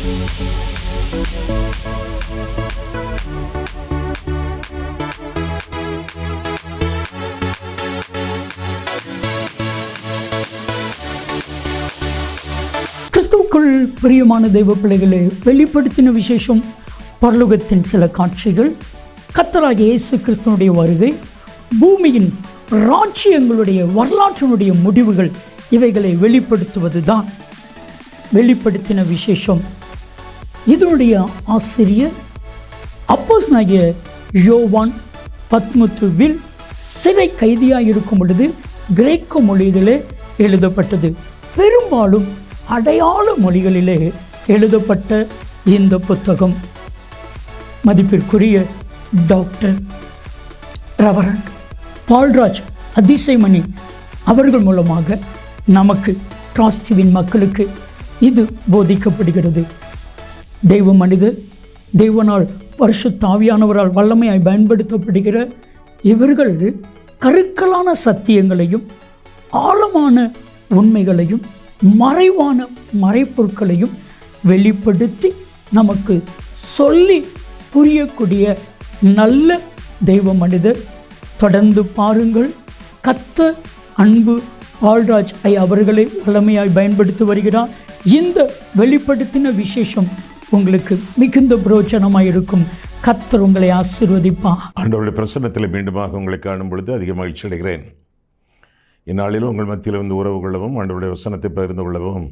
கிறிஸ்துவுக்குள் பிரியமான தெய்வ பிள்ளைகளே, வெளிப்படுத்தின விசேஷம் பரலோகத்தின் சில காட்சிகள், கர்த்தராகிய இயேசு கிறிஸ்துவனுடைய வருகை, பூமியின் ராஜ்யங்களுடைய வரலாற்றினுடைய முடிவுகள், இவைகளை வெளிப்படுத்துவது தான் வெளிப்படுத்தின விசேஷம். இதனுடைய ஆசிரியர் அப்போஸ்தலனாகிய யோவான் பத்மத்துவில் சிறை கைதியாக இருக்கும் பொழுது கிரேக்க மொழியிலே எழுதப்பட்டது. பெரும்பாலும் அடையாள மொழிகளிலே எழுதப்பட்ட இந்த புத்தகம் மதிப்பிற்குரிய டாக்டர் ரெவரண்ட் பால்ராஜ் அதிசயமணி அவர்கள் மூலமாக நமக்கு டிராஸ்டிவின் மக்களுக்கு இது போதிக்கப்படுகிறது. தெய்வ மனிதர், தெய்வனால் பரிசுத்த ஆவியானவரால் வல்லமையாய் பயன்படுத்தப்படுகிற இவர்கள் கருக்கலான சத்தியங்களையும் ஆழமான உண்மைகளையும் மறைவான மறைப்பொருட்களையும் வெளிப்படுத்தி நமக்கு சொல்லி புரியக்கூடிய நல்ல தெய்வ மனிதர். தொடர்ந்து பாருங்கள். கர்த்தர் அன்பு பால்ராஜ் அவர்களை வல்லமையாய் பயன்படுத்தி வருகிறார். இந்த வெளிப்படுத்தின விசேஷம் உங்களுக்கு மிகுந்த பிரயோஜனமாக இருக்கும். கர்த்தர் உங்களை ஆசீர்வதிப்பார். ஆண்டவருடைய பிரசன்னத்தில் மீண்டுமாக உங்களை காணும் பொழுது அதிக மகிழ்ச்சி அடைகிறேன். இந்நாளிலும் உங்கள் மத்தியில் வந்து உறவு கொள்ளவும் ஆண்டவருடைய வசனத்தை பகிர்ந்து கொள்ளவும்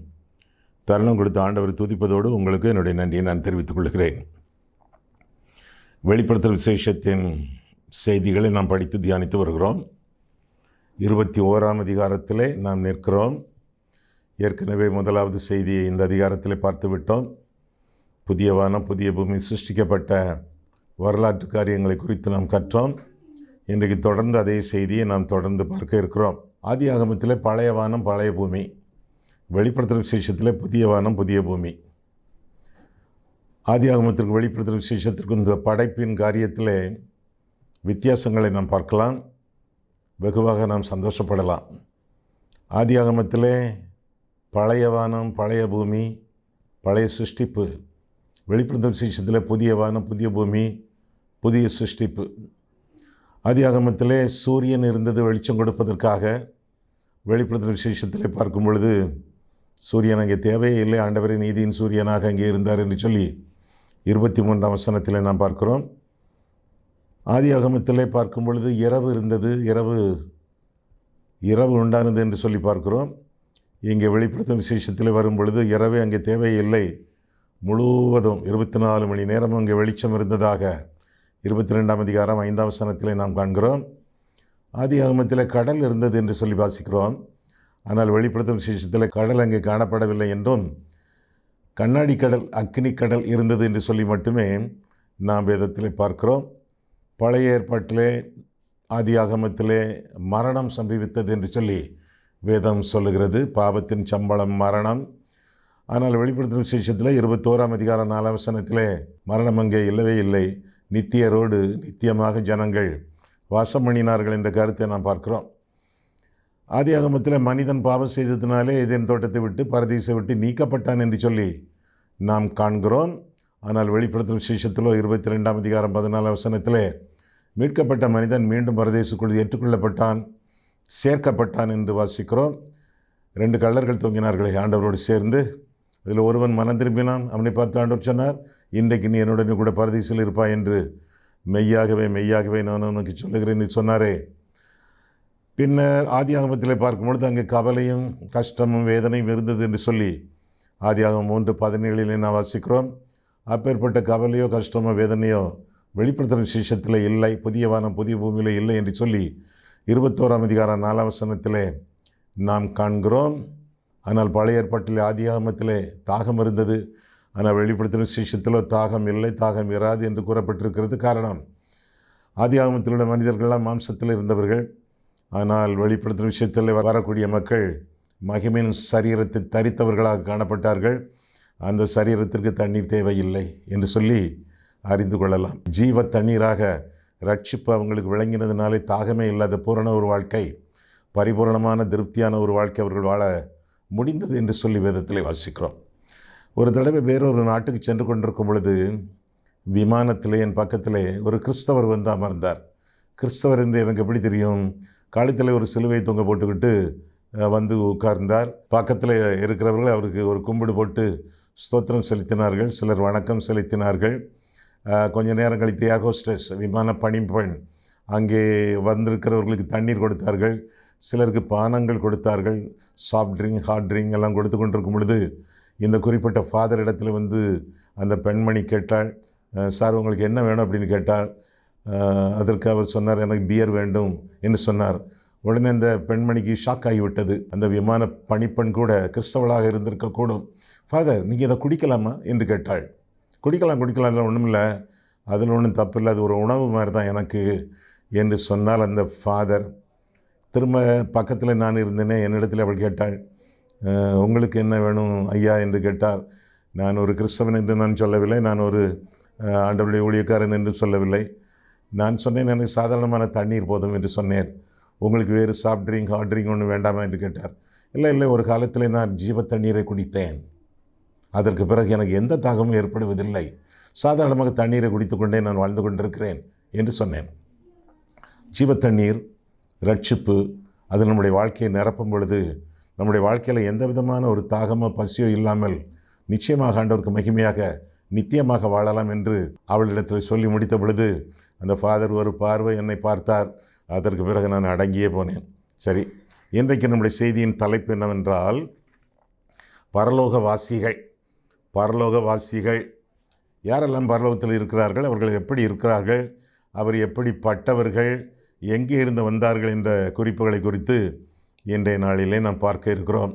தருணம் கொடுத்து ஆண்டவரை துதிப்பதோடு உங்களுக்கு என்னுடைய நன்றியை நான் தெரிவித்துக் கொள்கிறேன். வெளிப்படுத்தல் விசேஷத்தின் செய்திகளை நாம் படித்து தியானித்து வருகிறோம். 21ஆம் அதிகாரத்திலே நாம் நிற்கிறோம். ஏற்கனவே முதலாவது செய்தியை இந்த அதிகாரத்திலே பார்த்து விட்டோம். புதிய வானம் புதிய பூமி சிருஷ்டிக்கப்பட்ட வரலாற்று காரியங்களை குறித்து நாம் கற்றோம். இன்றைக்கு தொடர்ந்து அதே செய்தியை நாம் தொடர்ந்து பார்க்க இருக்கிறோம். ஆதி ஆகமத்திலே பழைய வானம் பழைய பூமி, வெளிப்படுத்தல் விசேஷத்திலே புதிய வானம் புதிய பூமி. ஆதி ஆகமத்திற்கு வெளிப்படுத்தல் விசேஷத்திற்கு இந்த படைப்பின் காரியத்திலே வித்தியாசங்களை நாம் பார்க்கலாம். வெகுவாக நாம் சந்தோஷப்படலாம். ஆதி ஆகமத்திலே பழைய வானம் பழைய பூமி பழைய சிருஷ்டிப்பு, வெளிப்படுத்தல் விசேஷத்தில் புதிய வானம் புதிய பூமி புதிய சிருஷ்டிப்பு. ஆதி ஆகமத்திலே சூரியன் இருந்தது வெளிச்சம் கொடுப்பதற்காக. வெளிப்படுத்தல் விசேஷத்தில் பார்க்கும் பொழுது சூரியன் அங்கே தேவையே இல்லை, ஆண்டவரே நீதியின் சூரியனாக அங்கே இருந்தார் என்று சொல்லி 23ஆம் வசனத்தில் நாம் பார்க்கிறோம். ஆதி ஆகமத்திலே பார்க்கும் பொழுது இரவு இருந்தது, இரவு உண்டானது என்று சொல்லி பார்க்கிறோம். இங்கே வெளிப்படுத்தும் விசேஷத்தில் வரும் பொழுது இரவே அங்கே தேவையில்லை, முழுவதும் 24 மணி நேரம் அங்கே வெளிச்சம் இருந்ததாக 22ஆம் அதிகாரம் 5ஆம் வசனத்திலே நாம் காண்கிறோம். ஆதி ஆகமத்தில் கடல் இருந்தது என்று சொல்லி வாசிக்கிறோம். ஆனால் வெளிப்படுத்தும் விசேஷத்தில் கடல் அங்கே காணப்படவில்லை என்றும் கண்ணாடி கடல் அக்னி கடல் இருந்தது என்று சொல்லி மட்டுமே நாம் வேதத்திலே பார்க்கிறோம். பழைய ஏற்பாட்டிலே ஆதி ஆகமத்திலே மரணம் சம்பவித்தது என்று சொல்லி வேதம் சொல்லுகிறது. பாவத்தின் சம்பளம் மரணம். ஆனால் வெளிப்படுத்தும் விசேஷத்தில் 21ஆம் அதிகாரம் 4ஆம் வசனத்திலே மரணம் அங்கே இல்லவே இல்லை, நித்தியரோடு நித்தியமாக ஜனங்கள் வாசம் பண்ணினார்கள் என்ற கருத்தை நாம் பார்க்கிறோம். ஆதி ஆகமத்தில் மனிதன் பாவம் செய்ததினாலே ஏதேன் தோட்டத்தை விட்டு பரதீசை விட்டு நீக்கப்பட்டான் என்று சொல்லி நாம் காண்கிறோம். ஆனால் வெளிப்படுத்தும் விசேஷத்திலோ 22ஆம் அதிகாரம் 14ஆம் வசனத்திலே மீட்கப்பட்ட மனிதன் மீண்டும் பரதேசுக்குள் ஏற்றுக்கொள்ளப்பட்டான், சேர்க்கப்பட்டான் என்று வாசிக்கிறோம். 2 கள்ளர்கள் தொங்கினார்களே ஆண்டவரோடு சேர்ந்து. அதில் ஒருவன் மனம் திரும்பினான். அவனை பார்த்து ஆண்டவர் சொன்னார், இன்றைக்கு நீ என்னுடனே கூட பரதீசில் இருப்பாய் என்று மெய்யாகவே மெய்யாகவே நான் உனக்கு சொல்லுகிறேன் என்று சொன்னாரே. பின்னர் ஆதி ஆகமத்தில் பார்க்கும்பொழுது அங்கே கவலையும் கஷ்டமும் வேதனையும் இருந்தது என்று சொல்லி ஆதி ஆகமம் 3:17 நான் வாசிக்கிறோம். அப்பேற்பட்ட கவலையோ கஷ்டமோ வேதனையோ வெளிப்படுத்தும் விசேஷத்தில் இல்லை, புதிய வானம் புதிய பூமியில் இல்லை என்று சொல்லி 21ஆம் அதிகாரம் 4ஆம் வசனத்திலே நாம் காண்கிறோம். ஆனால் பழைய ஏற்பாட்டிலே ஆதி ஆகமத்திலே தாகம் இருந்தது, ஆனால் வெளிப்படுத்தும் விசேஷத்திலோ தாகம் இல்லை, தாகம் இராது என்று கூறப்பட்டிருக்கிறது. காரணம், ஆதி ஆகமத்தில் உள்ள மனிதர்களெல்லாம் மாம்சத்தில் இருந்தவர்கள். ஆனால் வெளிப்படுத்தும் விஷயத்தில் வரக்கூடிய மக்கள் மகிமையின் சரீரத்தை தரித்தவர்களாக காணப்பட்டார்கள். அந்த சரீரத்திற்கு தண்ணீர் தேவையில்லை என்று சொல்லி அறிந்து கொள்ளலாம். ஜீவ தண்ணீராக ரட்சிப்பு அவங்களுக்கு விளங்கினதுனாலே தாகமே இல்லாத பூரண ஒரு வாழ்க்கை, பரிபூர்ணமான திருப்தியான ஒரு வாழ்க்கை அவர்கள் வாழ முடிந்தது என்று சொல்லி வேதத்திலே வாசிக்கிறோம். ஒரு தடவை வேறொரு நாட்டுக்கு சென்று கொண்டிருக்கும் பொழுது விமானத்திலே என் பக்கத்திலே ஒரு கிறிஸ்தவர் வந்து அமர்ந்தார். கிறிஸ்தவர் என்று எனக்கு எப்படி தெரியும்? கழுத்தில் ஒரு சிலுவை தொங்க போட்டுக்கிட்டு வந்து உட்கார்ந்தார். பக்கத்தில் இருக்கிறவர்கள் அவருக்கு ஒரு கும்பிடு போட்டு ஸ்தோத்திரம் செலுத்தினார்கள், சிலர் வணக்கம் செலுத்தினார்கள். கொஞ்ச நேரம் கழித்து ஏர் ஹோஸ்டஸ், விமான பணிப்பெண், அங்கே வந்திருக்கிறவர்களுக்கு தண்ணீர் கொடுத்தார்கள், சிலருக்கு பானங்கள் கொடுத்தார்கள், சாஃப்ட் ட்ரிங்க், ஹாட் ட்ரிங்க் எல்லாம் கொடுத்து கொண்டிருக்கும் பொழுது இந்த குறிப்பிட்ட ஃபாதர் இடத்துல வந்து அந்த பெண்மணி கேட்டாள், சார் உங்களுக்கு என்ன வேணும் அப்படின்னு கேட்டாள். அதற்கு அவர் சொன்னார், எனக்கு பியர் வேண்டும் என்று சொன்னார். உடனே அந்த பெண்மணிக்கு ஷாக் ஆகிவிட்டது. அந்த விமான பணிப்பெண் கூட கிறிஸ்தவளாக இருந்திருக்கக்கூடும். ஃபாதர் நீங்கள் இதை குடிக்கலாமா என்று கேட்டாள். குடிக்கலாம் அதில் ஒன்றும் இல்லை, அதில் ஒன்றும் தப்பு இல்லை, அது ஒரு உணவு மாதிரி தான் எனக்கு என்று சொன்னால் அந்த ஃபாதர். திரும்ப பக்கத்தில் நான் இருந்தேனே, என்னிடத்தில் அவள் கேட்டாள், உங்களுக்கு என்ன வேணும் ஐயா என்று கேட்டார். நான் ஒரு கிறிஸ்தவன் என்று நான் சொல்லவில்லை, நான் ஒரு ஆண்டவருடைய ஊழியக்காரன் என்று சொல்லவில்லை. நான் சொன்னேன், எனக்கு சாதாரணமான தண்ணீர் போதும் என்று சொன்னேன். உங்களுக்கு வேறு சாஃப்ட் ட்ரிங்க், ஹாட் ட்ரிங்க் ஒன்றும் வேண்டாமா என்று கேட்டார். இல்லை ஒரு காலத்தில் நான் ஜீவ தண்ணீரை குடித்தேன், அதற்கு பிறகு எனக்கு எந்த தாகமும் ஏற்படுவதில்லை, சாதாரணமாக தண்ணீரை குடித்து கொண்டே நான் வாழ்ந்து கொண்டிருக்கிறேன் என்று சொன்னேன். ஜீவ தண்ணீர், ரட்சிப்பு, அது நம்முடைய வாழ்க்கையை நிரப்பும் பொழுது நம்முடைய வாழ்க்கையில் எந்த விதமான ஒரு தாகமோ பசியோ இல்லாமல் நிச்சயமாக ஆண்டவருக்கு மகிமையாக நித்தியமாக வாழலாம் என்று அவளிடத்தில் சொல்லி முடித்த பொழுது அந்த ஃபாதர் ஒரு பார்வை என்னை பார்த்தார். அதற்கு பிறகு நான் அடங்கியே போனேன். சரி, இன்றைக்கு நம்முடைய செய்தியின் தலைப்பு என்னவென்றால், பரலோகவாசிகள் யாரெல்லாம் பரலோகத்தில் இருக்கிறார்கள், அவர்கள் எப்படி இருக்கிறார்கள், அவர் எப்படிப்பட்டவர்கள், எங்கே இருந்து வந்தார்கள் என்ற குறிப்புகளை குறித்து இன்றைய நாளிலே நாம் பார்க்க இருக்கிறோம்.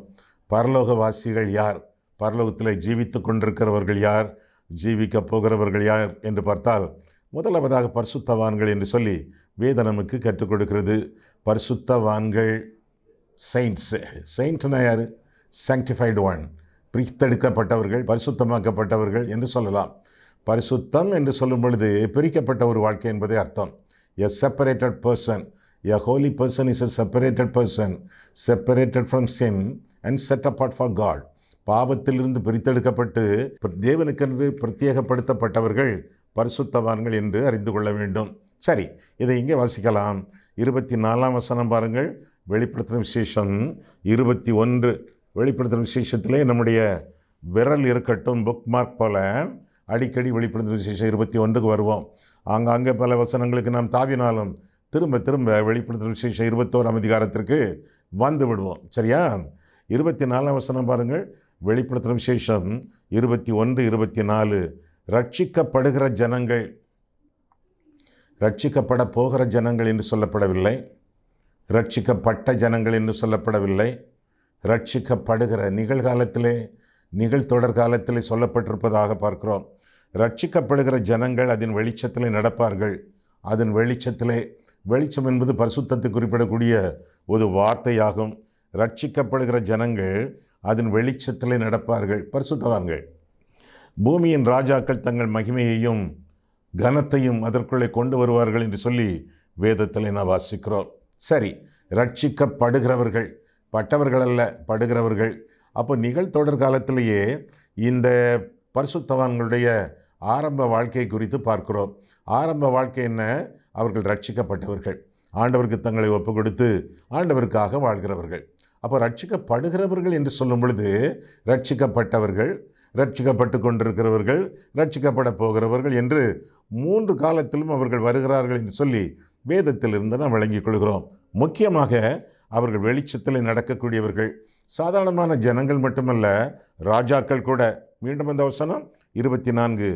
பரலோகவாசிகள் யார், பரலோகத்தில் ஜீவித்து கொண்டிருக்கிறவர்கள் யார், ஜீவிக்கப் போகிறவர்கள் யார் என்று பார்த்தால், முதலாவதாக பரிசுத்தவான்கள் என்று சொல்லி வேதம் நமக்கு கற்றுக் கொடுக்கிறது. பரிசுத்தவான்கள், செயின்ட்னா யார்? சாங்டிஃபைடு ஒன், பிரித்தெடுக்கப்பட்டவர்கள், பரிசுத்தமாக்கப்பட்டவர்கள் என்று சொல்லலாம். பரிசுத்தம் என்று சொல்லும் பொழுது பிரிக்கப்பட்ட ஒரு வாழ்க்கை என்பதே அர்த்தம். A separated person, a holy person is a separated person, separated from sin and set apart for God. பாவத்திலிருந்து பிரித்தெடுக்கப்பட்டு தேவனுக்கென்று பிரத்யேகப்படுத்தப்பட்டவர்கள் பரிசுத்தவான்கள் என்று அறிந்து கொள்ள வேண்டும். சரி, இதை இங்கே வாசிக்கலாம். 24ஆம் வசனம் பாருங்கள். வெளிப்படுத்தின விசேஷம் 21. வெளிப்படுத்தின விசேஷத்திலே நம்முடைய விரல் இருக்கட்டும், புக் மார்க் போல அடிக்கடி வெளிப்படுத்தின விசேஷம் 21க்கு வருவோம். ஆங்காங்கே பல வசனங்களுக்கு நாம் தாவினாலும் திரும்ப திரும்ப வெளிப்படுத்தின விசேஷம் 21ஆம் அதிகாரத்திற்கு வந்து விடுவோம். சரியா? 24ஆம் வசனம் பாருங்கள். வெளிப்படுத்தின விசேஷம் 21, 24. ரட்சிக்கப்படுகிற ஜனங்கள், ரட்சிக்கப்பட போகிற ஜனங்கள் என்று சொல்லப்படவில்லை, ரட்சிக்கப்பட்ட ஜனங்கள் என்று சொல்லப்படவில்லை. ரட்சிக்கப்படுகிற நிகழ்காலத்திலே, நிகழ்தொடர்காலத்திலே சொல்லப்பட்டிருப்பதாக பார்க்கிறோம். ரட்சிக்கப்படுகிற ஜனங்கள் அதன் வெளிச்சத்திலே நடப்பார்கள். அதன் வெளிச்சத்திலே, வெளிச்சம் என்பது பரிசுத்தத்தை குறிப்பிடக்கூடிய ஒரு வார்த்தையாகும். ரட்சிக்கப்படுகிற ஜனங்கள் அதன் வெளிச்சத்திலே நடப்பார்கள், பரிசுத்தவான்கள். பூமியின் ராஜாக்கள் தங்கள் மகிமையையும் கனத்தையும் அதற்குள்ளே கொண்டு வருவார்கள் என்று சொல்லி வேதத்தில் நான் வாசிக்கிறோம். சரி, ரட்சிக்கப்படுகிறவர்கள், பட்டவர்கள் அல்ல, படுகிறவர்கள். அப்போ நிகழ்தொடர் காலத்திலேயே இந்த பரிசுத்தவான்களுடைய ஆரம்ப வாழ்க்கை குறித்து பார்க்கிறோம். ஆரம்ப வாழ்க்கை என்ன? அவர்கள் ரட்சிக்கப்பட்டவர்கள், ஆண்டவருக்கு தங்களை ஒப்பு கொடுத்து ஆண்டவருக்காக வாழ்கிறவர்கள். அப்போ ரட்சிக்கப்படுகிறவர்கள் என்று சொல்லும் பொழுது ரட்சிக்கப்பட்டவர்கள், ரட்சிக்கப்பட்டு கொண்டிருக்கிறவர்கள், ரட்சிக்கப்பட போகிறவர்கள் என்று 3 காலத்திலும் அவர்கள் வருகிறார்கள் என்று சொல்லி வேதத்திலிருந்து நாம் விளங்கிக் கொள்கிறோம். முக்கியமாக அவர்கள் வெளிச்சத்தில் நடக்கக்கூடியவர்கள், சாதாரணமான ஜனங்கள் மட்டுமல்ல, ராஜாக்கள் கூட. மீண்டும் அந்த வசனம் 24.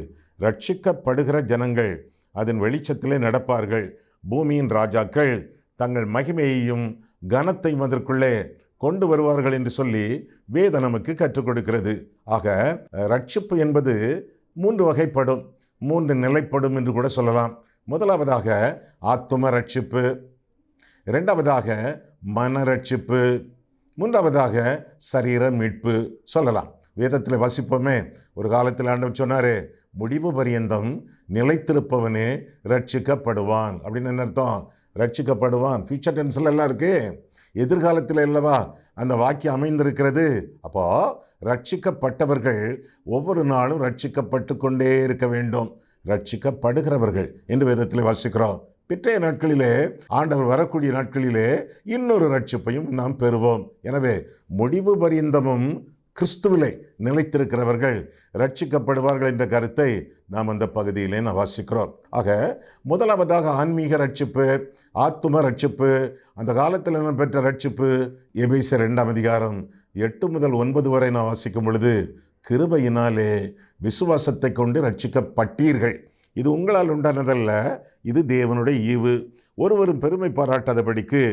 ரட்சிக்கப்படுகிற ஜனங்கள் அதன் வெளிச்சத்திலே நடப்பார்கள். பூமியின் ராஜாக்கள் தங்கள் மகிமையையும் கனத்தையும் அதற்குள்ளே கொண்டு வருவார்கள் என்று சொல்லி வேதம் நமக்கு கற்றுக் கொடுக்கிறது. ஆக ரட்சிப்பு என்பது 3 வகைப்படும், 3 நிலைப்படும் என்று கூட சொல்லலாம். முதலாவதாக ஆத்தும ரட்சிப்பு, இரண்டாவதாக மன ரட்சிப்பு, மூன்றாவதாக சரீர மீட்பு சொல்லலாம். வேதத்தில் வாசிப்போமே, ஒரு காலத்தில் ஆண்டவர் சொன்னார், முடிவு பரியந்தம் நிலைத்திருப்பவனே ரட்சிக்கப்படுவான். அப்படின்னு என்ன அர்த்தம்? ரட்சிக்கப்படுவான் ஃபியூச்சர் டென்ஸில் எல்லாம் இருக்குது. எதிர்காலத்தில் அல்லவா அந்த வாக்கியம் அமைந்திருக்கிறது. அப்போ ரட்சிக்கப்பட்டவர்கள் ஒவ்வொரு நாளும் ரட்சிக்கப்பட்டு கொண்டே இருக்க வேண்டும். ரட்சிக்கப்படுகிறவர்கள் என்று வேதத்தில் வாசிக்கிறோம். பிற்றைய நாட்களிலே, ஆண்டவர் வரக்கூடிய நாட்களிலே இன்னொரு ரட்சிப்பையும் நாம் பெறுவோம். எனவே முடிவு பரியந்தமும் கிறிஸ்துவிலே நிலைத்திருக்கிறவர்கள் ரட்சிக்கப்படுவார்கள் என்ற கருத்தை நாம் அந்த பகுதியிலே நாம் வாசிக்கிறோம். ஆக முதலாவதாக ஆன்மீக ரட்சிப்பு, ஆத்தும ரட்சிப்பு, அந்த காலத்தில் நாம் பெற்ற ரட்சிப்பு. எபேசியர் 2ஆம் அதிகாரம் 8 முதல் 9 வரை நாம் வாசிக்கும் பொழுது, கிருபையினாலே விசுவாசத்தை கொண்டு ரட்சிக்கப்பட்டீர்கள், இது உங்களால் உண்டானதல்ல, இது தேவனுடைய ஈவு, ஒருவரும் பெருமை பாராட்டாதபடிக்கு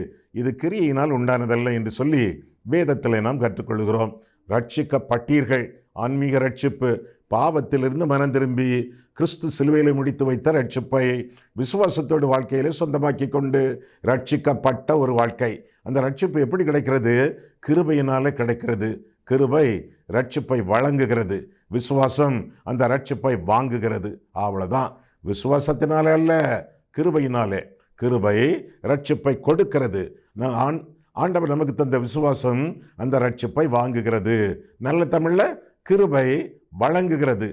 இது கிரியையினால் உண்டானதல்ல என்று சொல்லி வேதத்தில் நாம் கற்றுக்கொள்கிறோம். ரட்சிக்கப்பட்டீர்கள், ஆன்மீக ரட்சிப்பு, பாவத்திலிருந்து மனம் திரும்பி கிறிஸ்து சிலுவையிலே முடித்து வைத்த ரட்சிப்பை விசுவாசத்தோடு வாழ்க்கையிலே சொந்தமாக்கி கொண்டு ரட்சிக்கப்பட்ட ஒரு வாழ்க்கை. அந்த ரட்சிப்பு எப்படி கிடைக்கிறது? கிருபையினாலே கிடைக்கிறது. கிருபை ரட்சிப்பை வழங்குகிறது, விசுவாசம் அந்த ரட்சிப்பை வாங்குகிறது. அவ்வளோதான். விசுவாசத்தினாலே அல்ல, கிருபையினாலே. கிருபை ரட்சிப்பை கொடுக்கிறது. ஆண்டவர் நமக்கு தந்த விசுவாசம் அந்த ரட்சிப்பை வாங்குகிறது. நல்ல தமிழில் கிருபை வழங்குகிறது,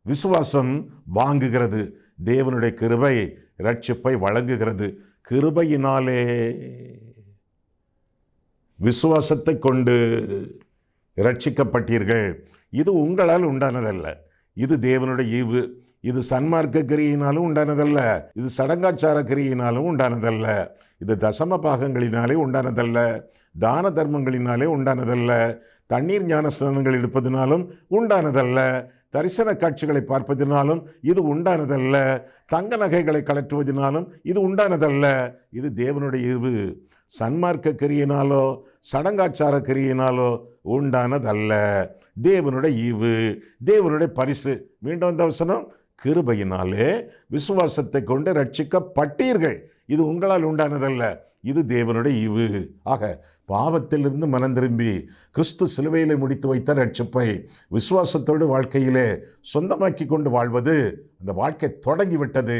விசுவாசம் வாங்குகிறது. தேவனுடைய கிருபை ரட்சிப்பை வழங்குகிறது. கிருபையினாலே விசுவாசத்தை கொண்டு ரட்சிக்கப்பட்டீர்கள், இது உங்களால் உண்டானதல்ல, இது தேவனுடைய ஈவு. இது சன்மார்க்க கிரியினாலும் உண்டானதல்ல, இது சடங்காச்சார கிரியினாலும் உண்டானதல்ல, இது தசம பாகங்களினாலே உண்டானதல்ல, தான தர்மங்களினாலே உண்டானதல்ல, தண்ணீர் ஞானஸ்நானங்கள் இருப்பதினாலும் உண்டானதல்ல, தரிசன காட்சிகளை பார்ப்பதினாலும் இது உண்டானதல்ல, தங்க நகைகளை கலற்றுவதினாலும் இது உண்டானதல்ல, இது தேவனுடைய ஈவு. சன்மார்க்க கிரியினாலோ சடங்காச்சார கிரியினாலோ உண்டானதல்ல, தேவனுடைய ஈவு, தேவனுடைய பரிசு. மீண்டும் அந்த வசனம், கிருபையினாலே விசுவாசத்தை கொண்டு ரட்சிக்கப்பட்டீர்கள், இது உங்களால் உண்டானதல்ல, இது தேவனுடைய ஈவு. ஆக பாவத்திலிருந்து மனம் திரும்பி கிறிஸ்து சிலுவையிலே முடித்து வைத்த ரட்சிப்பை விசுவாசத்தோடு வாழ்க்கையிலே சொந்தமாக்கி கொண்டு வாழ்வது, அந்த வாழ்க்கை தொடங்கிவிட்டது.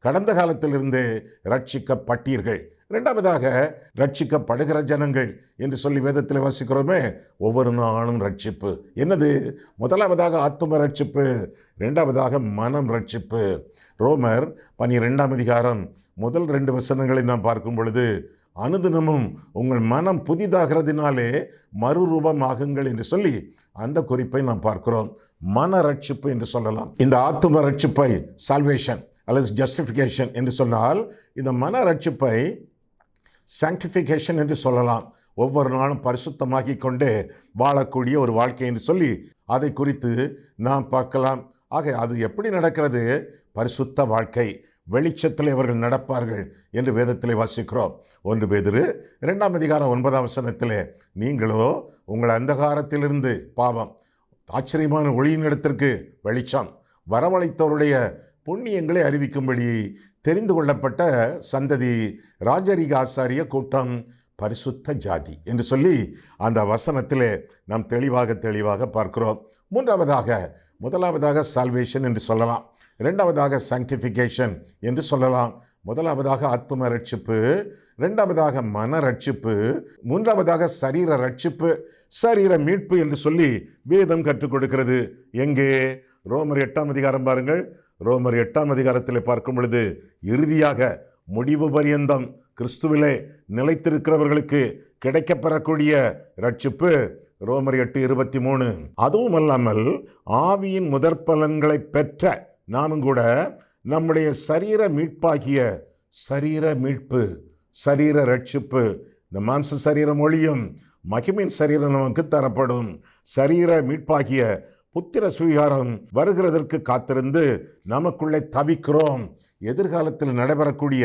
கடந்த காலத்திலிருந்து ரட்சிக்கப்பட்டீர்கள். இரண்டாவதாக ரட்சிக்கப்படுகிற ஜனங்கள் என்று சொல்லி வேதத்தில் வாசிக்கிறோமே, ஒவ்வொரு நாளும் ரட்சிப்பு. என்னது? முதலாவதாக ஆத்தும ரட்சிப்பு, இரண்டாவதாக மனம் ரட்சிப்பு. ரோமர் 12ஆம் அதிகாரம் முதல் 2 வசனங்களை நாம் பார்க்கும் பொழுது, அனுதினமும் உங்கள் மனம் புதிதாகிறதுனாலே மறுரூபம் ஆகுங்கள் என்று சொல்லி அந்த குறிப்பை நாம் பார்க்கிறோம். மன ரட்சிப்பு என்று சொல்லலாம். இந்த ஆத்தும ரட்சிப்பை சால்வேஷன் அல்லது ஜஸ்டிஃபிகேஷன் என்று சொன்னால், இந்த மன ரட்சிப்பை சாங்டிஃபிகேஷன் என்று சொல்லலாம். ஒவ்வொரு நாளும் பரிசுத்தமாக்கி கொண்டே வாழக்கூடிய ஒரு வாழ்க்கை என்று சொல்லி அதை குறித்து நாம் பார்க்கலாம். ஆக அது எப்படி நடக்கிறது? பரிசுத்த வாழ்க்கை, வெளிச்சத்தில் அவர்கள் நடப்பார்கள் என்று வேதத்திலே வாசிக்கிறோம். 1 பேதுரு 2ஆம் அதிகாரம் 9ஆம் வசனத்திலே, நீங்களோ உங்கள் அந்தகாரத்திலிருந்து பாவம் ஆச்சரியமான ஒளியின் இடத்திற்கு வெளிச்சம், வரவழைத்தவருடைய புண்ணியங்களை அறிவிக்கும்படி தெரிந்து கொள்ளப்பட்ட சந்ததி, ராஜரீக ஆசாரிய கூட்டம், பரிசுத்த ஜாதி என்று சொல்லி அந்த வசனத்திலே நாம் தெளிவாக பார்க்கிறோம். முதலாவதாக சால்வேஷன் என்று சொல்லலாம், இரண்டாவதாக சாங்டிஃபிகேஷன் என்று சொல்லலாம். முதலாவதாக ஆத்தும ரட்சிப்பு, இரண்டாவதாக மன ரட்சிப்பு, மூன்றாவதாக சரீர ரட்சிப்பு, சரீர மீட்பு என்று சொல்லி வேதம் கற்றுக் கொடுக்கிறது. எங்கே? ரோமர் 8ஆம் அதிகாரம் பாருங்கள். ரோமர் 8ஆம் அதிகாரத்தில் பார்க்கும் பொழுது, இறுதியாக முடிவு பரியந்தம் கிறிஸ்துவிலே நிலைத்திருக்கிறவர்களுக்கு கிடைக்கப்பெறக்கூடிய ரட்சிப்பு ரோமர் 8:23. அதுவும் அல்லாமல் ஆவியின் முதற்பலன்களை பெற்ற நாமும் கூட நம்முடைய சரீர மீட்பாகிய சரீர மீட்பு, சரீர ரட்சிப்பு, இந்த மாம்ச சரீரம் ஒழியும், மகிமின் சரீரம் நமக்கு தரப்படும். சரீர மீட்பாகிய புத்திர சுவீகாரம் வருகிறதற்கு காத்திருந்து நமக்குள்ளே தவிக்கிறோம். எதிர்காலத்தில் நடைபெறக்கூடிய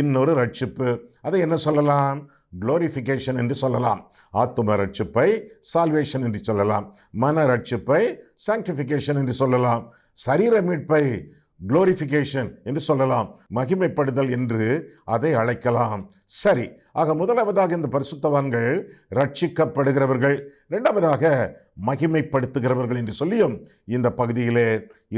இன்னொரு ரட்சிப்பு, அதை என்ன சொல்லலாம்? குளோரிஃபிகேஷன் என்று சொல்லலாம். ஆத்தும ரட்சிப்பை சால்வேஷன் என்று சொல்லலாம், மன ரட்சிப்பை சாங்டிஃபிகேஷன் என்று சொல்லலாம், சரீர மீட்பை குளோரிஃபிகேஷன் என்று சொல்லலாம், மகிமைப்படுதல் என்று அதை அழைக்கலாம். சரி, ஆக முதலாவதாக இந்த பரிசுத்தவான்கள் ரட்சிக்கப்படுகிறவர்கள், இரண்டாவதாக மகிமைப்படுத்துகிறவர்கள் என்று சொல்லியும் இந்த பகுதியிலே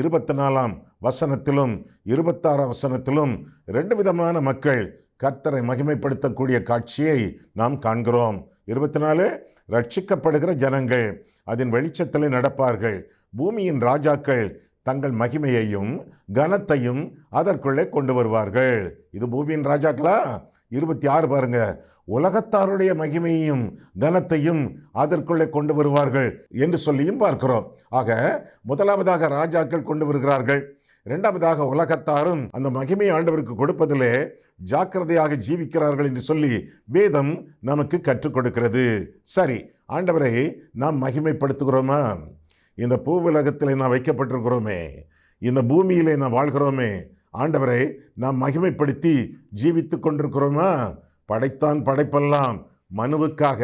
24ஆம் வசனத்திலும் 26ஆம் வசனத்திலும் 2 விதமான மக்கள் கர்த்தரை மகிமைப்படுத்தக்கூடிய காட்சியை நாம் காண்கிறோம். 24 ரட்சிக்கப்படுகிற ஜனங்கள் அதன் வெளிச்சத்தில் நடப்பார்கள். பூமியின் ராஜாக்கள் தங்கள் மகிமையையும் கனத்தையும் அதற்குள்ளே கொண்டு வருவார்கள். இது பூமியின் ராஜாக்களா? 26 பாருங்க, உலகத்தாருடைய மகிமையையும் கனத்தையும் அதற்குள்ளே கொண்டு வருவார்கள் என்று சொல்லியும் பார்க்கிறோம். ஆக முதலாவதாக ராஜாக்கள் கொண்டு வருகிறார்கள். இரண்டாவதாக உலகத்தாரும் அந்த மகிமையை ஆண்டவருக்கு கொடுப்பதிலே ஜாக்கிரதையாக ஜீவிக்கிறார்கள் என்று சொல்லி வேதம் நமக்கு கற்றுக் கொடுக்கிறது. சரி, ஆண்டவரை நாம் மகிமைப்படுத்துகிறோமா? இந்த பூவுலகத்தில் நாம் வைக்கப்பட்டிருக்கிறோமே, இந்த பூமியிலே நாம் வாழ்கிறோமே, ஆண்டவரை நாம் மகிமைப்படுத்தி ஜீவித்து கொண்டிருக்கிறோமா? படைத்தான் படைப்பெல்லாம் மனுவுக்காக,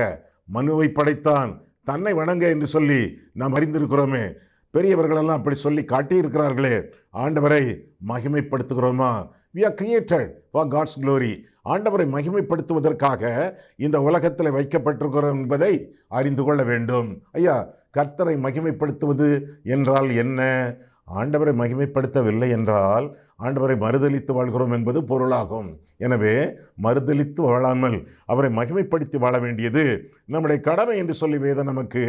மனுவை படைத்தான் தன்னை வணங்க என்று சொல்லி நாம் அறிந்திருக்கிறோமே. பெரியவர்களெல்லாம் அப்படி சொல்லி காட்டியிருக்கிறார்களே. ஆண்டவரை மகிமைப்படுத்துகிறோமா? We are created for God's glory. ஆண்டவரை மகிமைப்படுத்துவதற்காக இந்த உலகத்தில் வைக்கப்பட்டிருக்கிறோம் என்பதை அறிந்து கொள்ள வேண்டும். ஐயா, கர்த்தரை மகிமைப்படுத்துவது என்றால் என்ன? ஆண்டவரை மகிமைப்படுத்தவில்லை என்றால் ஆண்டவரை மறுதலித்து வாழ்கிறோம் என்பது பொருளாகும். எனவே மறுதலித்து வாழாமல் அவரை மகிமைப்படுத்தி வாழ வேண்டியது நம்முடைய கடமை என்று சொல்லி வேதம் நமக்கு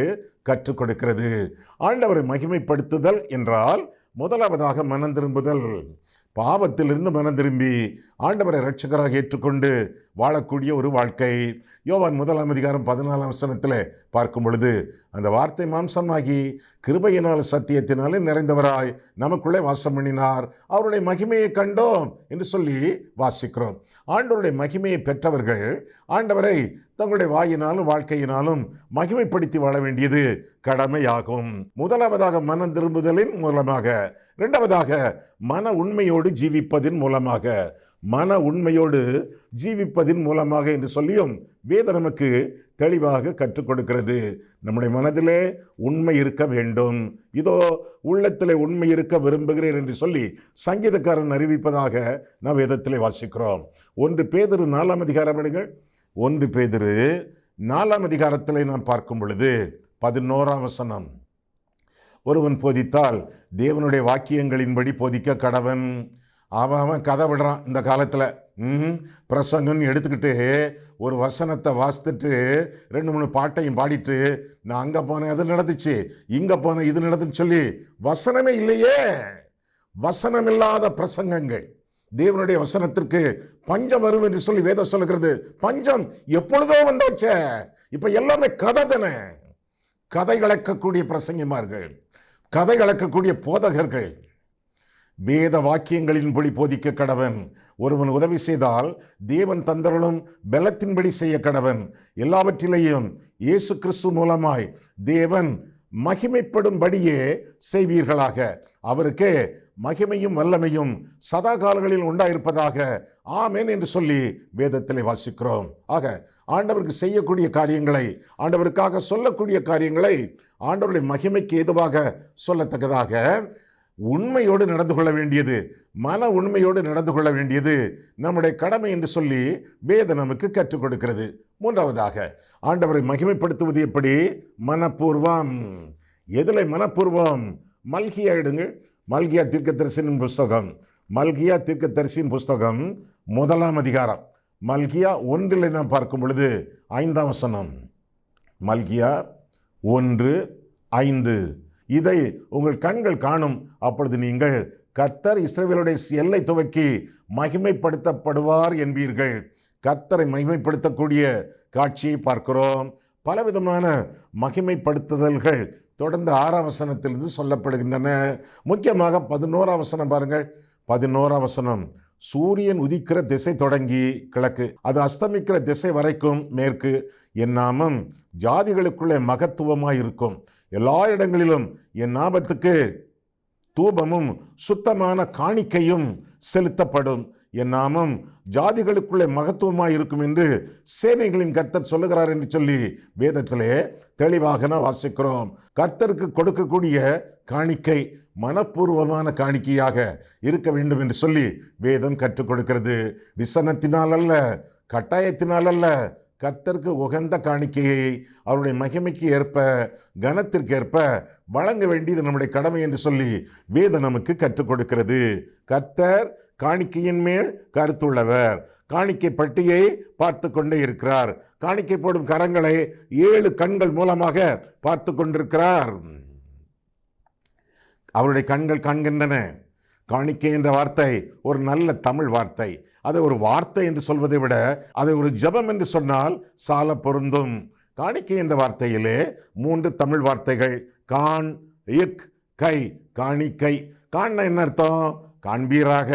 கற்றுக் கொடுக்கிறது. ஆண்டவரை மகிமைப்படுத்துதல் என்றால் முதலாவதாக மனம் திரும்புதல். பாவத்திலிருந்து மனம் திரும்பி ஆண்டவரை இரட்சகராக ஏற்றுக்கொண்டு வாழக்கூடிய ஒரு வாழ்க்கை. யோவான் 1:14 பார்க்கும் பொழுது, அந்த வார்த்தை மாம்சமாகி கிருபையினால் சத்தியத்தினாலே நிறைந்தவராய் நமக்குள்ளே வாசம் பண்ணினார், அவருடைய மகிமையை கண்டோம் என்று சொல்லி வாசிக்கிறோம். ஆண்டவருடைய மகிமையை பெற்றவர்கள் ஆண்டவரை தங்களுடைய வாயினாலும் வாழ்க்கையினாலும் மகிமைப்படுத்தி வாழ வேண்டியது கடமையாகும். முதலாவதாக மனம் திரும்புதலின் மூலமாக, இரண்டாவதாக மன உண்மையோடு ஜீவிப்பதின் மூலமாக. மன உண்மையோடு ஜீவிப்பதின் மூலமாக என்று சொல்லியும் வேதம் நமக்கு தெளிவாக கற்றுக் கொடுக்கிறது. நம்முடைய மனதிலே உண்மை இருக்க வேண்டும். இதோ உள்ளத்திலே உண்மை இருக்க விரும்புகிறேன் என்று சொல்லி சங்கீதக்காரன் அறிவிப்பதாக நாம் வேதத்திலே வாசிக்கிறோம். 1 பேதுரு 4 1 பேதுரு 4 நாம் பார்க்கும் பொழுது 11 ஒருவன் போதித்தால் தேவனுடைய வாக்கியங்களின்படி போதிக்க கடவன். அவன் கதை விடுறான் இந்த காலத்தில். பிரசங்கன்னு எடுத்துக்கிட்டு ஒரு வசனத்தை வாசித்துட்டு 2-3 பாட்டையும் பாடிட்டு, நான் அங்கே போனேன் அது நடந்துச்சு, இங்கே போனேன் இது நடந்துன்னு சொல்லி வசனமே இல்லையே. வசனம் இல்லாத பிரசங்கங்கள். தேவனுடைய வசனத்திற்கு பஞ்சம் வரும் என்று சொல்லி வேதம் சொல்லுகிறது. பஞ்சம் எப்பொழுதோ வந்தாச்சே, இப்ப எல்லாமே கதை தானே. கதை கலக்கக்கூடிய பிரசங்கிமார்கள், கதை கலக்கக்கூடிய போதகர்கள். வேத வாக்கியங்களின்படி போதிக்க கடவன். ஒருவன் உதவி செய்தால் தேவன் தந்தருளும் பலத்தின்படி செய்ய கடவன். எல்லாவற்றிலேயும் இயேசு கிறிஸ்து மூலமாய் தேவன் மகிமைப்படும்படியே செய்வீர்களாக. அவருக்கே மகிமையும் வல்லமையும் சதா காலங்களில் உண்டாயிருப்பதாக. ஆமென் என்று சொல்லி வேதத்திலே வாசிக்கிறோம். ஆக ஆண்டவருக்கு செய்யக்கூடிய காரியங்களை, ஆண்டவருக்காக சொல்லக்கூடிய காரியங்களை ஆண்டவருடைய மகிமைக்கு ஏதுவாக சொல்லத்தக்கதாக உண்மையோடு நடந்து கொள்ள வேண்டியது, மன உண்மையோடு நடந்து கொள்ள வேண்டியது நம்முடைய கடமை என்று சொல்லி வேதம் நமக்கு கற்றுக் கொடுக்கிறது. மூன்றாவதாக ஆண்டவரை மகிமைப்படுத்துவது எப்படி? மனப்பூர்வம். எதில் மனப்பூர்வம்? மல்கியா எடுங்கள். மல்கியா தீர்க்கதரிசியின் புஸ்தகம், மல்கியா தீர்க்கதரிசியின் புஸ்தகம் 1 மல்கியா 1 நாம் பார்க்கும் பொழுது 5 மல்கியா 1:5. இதை உங்கள் கண்கள் காணும், அப்பொழுது நீங்கள் கர்த்தர் இஸ்ரவேலுடைய எல்லை துவக்கி மகிமைப்படுத்தப்படுவார் என்பீர்கள். கர்த்தரை மகிமைப்படுத்தக்கூடிய காட்சியை பார்க்கிறோம். பலவிதமான மகிமைப்படுத்துதல்கள் தொடர்ந்து 6 சொல்லப்படுகின்றன. முக்கியமாக 11 பாருங்கள். 11 சூரியன் உதிக்கிற திசை தொடங்கி கிழக்கு, அது அஸ்தமிக்கிற திசை வரைக்கும் மேற்கு, என் நாமம் ஜாதிகளுக்குள்ளே மகத்துவமாய் இருக்கும். எல்லா இடங்களிலும் என் நாமத்துக்கு தூபமும் சுத்தமான காணிக்கையும் செலுத்தப்படும். என் நாமம் ஜாதிகளுக்குள்ளே மகத்துவமாய் இருக்கும் என்று சேனைகளின் கர்த்தர் சொல்லுகிறார் என்று சொல்லி வேதத்திலே தெளிவாக வாசிக்கிறோம். கர்த்தருக்கு கொடுக்கக்கூடிய காணிக்கை மனப்பூர்வமான காணிக்கையாக இருக்க வேண்டும் என்று சொல்லி வேதம் கற்றுக் கொடுக்கிறது. விசனத்தினால் அல்ல, கட்டாயத்தினால் அல்ல, கர்த்தருக்கு உகந்த காணிக்கையை அவருடைய மகிமைக்கு ஏற்ப, கனத்திற்கு ஏற்ப வழங்க வேண்டியது நம்முடைய கடமை என்று சொல்லி வேதம் நமக்கு கற்றுக் கொடுக்கிறது. கர்த்தர் காணிக்கையின் மேல் கருத்துள்ளவர். காணிக்கை பட்டியை பார்த்து கொண்டே இருக்கிறார். காணிக்கை போடும் கரங்களை 7 கண்கள் மூலமாக பார்த்து கொண்டிருக்கிறார். அவருடைய கண்கள் காண்கின்றன. காணிக்கை என்ற வார்த்தை ஒரு நல்ல தமிழ் வார்த்தை. அதை ஒரு வார்த்தை என்று சொல்வதை விட அதை ஒரு ஜெபம் என்று சொன்னால் சால பொருந்தும். காணிக்கை என்ற வார்த்தையிலே 3 தமிழ் வார்த்தைகள், காண், இக், கை. காணிக்கை. காண்னா என்ன அர்த்தம்? காண்பீராக.